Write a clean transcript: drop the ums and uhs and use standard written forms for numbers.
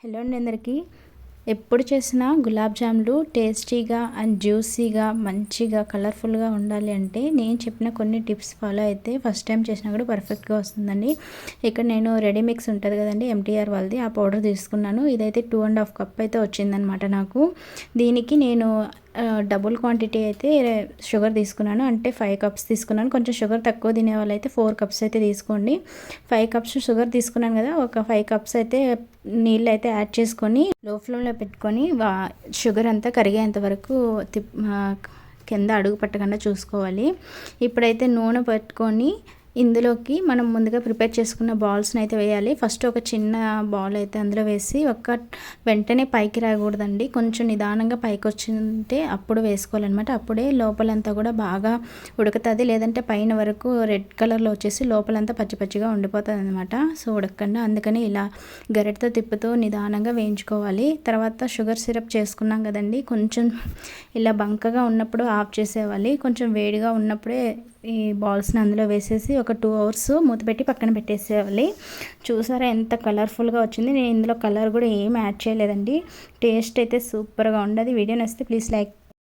Hello అండి అందరికీ. ఎప్పుడు చేసినా గులాబ్ జాములు టేస్టీగా అండ్ జ్యూసీగా మంచిగా కలర్ఫుల్గా ఉండాలి అంటే నేను చెప్పిన కొన్ని టిప్స్ ఫాలో అయితే ఫస్ట్ టైం చేసినా కూడా పర్ఫెక్ట్గా వస్తుందండి. ఇక్కడ నేను రెడీ మిక్స్ ఉంటుంది కదండి, ఎంటీఆర్ వాళ్ళది, ఆ పౌడర్ తీసుకున్నాను. ఇదైతే 2.5 కప్ అయితే వచ్చిందనమాట నాకు. దీనికి నేను డబుల్ క్వాంటిటీ అయితే షుగర్ తీసుకున్నాను, అంటే 5 కప్స్ తీసుకున్నాను. కొంచెం షుగర్ తక్కువ తినే వాళ్ళైతే 4 కప్స్ అయితే తీసుకోండి. 5 కప్స్ షుగర్ తీసుకున్నాను కదా, ఒక 5 కప్స్ అయితే నీళ్ళు అయితే యాడ్ చేసుకొని లో ఫ్లేమ్లో పెట్టుకొని షుగర్ అంతా కరిగేంత వరకు కింద అడుగు పట్టకుండా చూసుకోవాలి. ఇప్పుడైతే నూనె పెట్టుకొని ఇందులోకి మనం ముందుగా ప్రిపేర్ చేసుకున్న బాల్స్ని అయితే వేయాలి. ఫస్ట్ ఒక చిన్న బాల్ అయితే అందులో వేసి వెంటనే పైకి రాకూడదండి, కొంచెం నిదానంగా పైకి వచ్చింటే అప్పుడు వేసుకోవాలన్నమాట. అప్పుడే లోపలంతా కూడా బాగా ఉడుకుతుంది, లేదంటే పైన వరకు రెడ్ కలర్లో వచ్చేసి లోపలంతా పచ్చి పచ్చిగా ఉండిపోతుంది అనమాట. సో ఉడకకుండా, అందుకని ఇలా గరిటతో తిప్పుతూ నిదానంగా వేయించుకోవాలి. తర్వాత షుగర్ సిరప్ చేసుకున్నాం కదండి, కొంచెం ఇలా బంకగా ఉన్నప్పుడు ఆఫ్ చేసేవాలి. కొంచెం వేడిగా ఉన్నప్పుడే ఈ బాల్స్ని అందులో వేసేసి ఒక 2 అవర్స్ మూత పెట్టి పక్కన పెట్టేసేయాలి. చూసారా ఎంత కలర్ఫుల్గా వచ్చింది. నేను ఇందులో కలర్ కూడా ఏం యాడ్ చేయలేదండి. టేస్ట్ అయితే సూపర్గా ఉండదు. వీడియో నచ్చితే ప్లీజ్ లైక్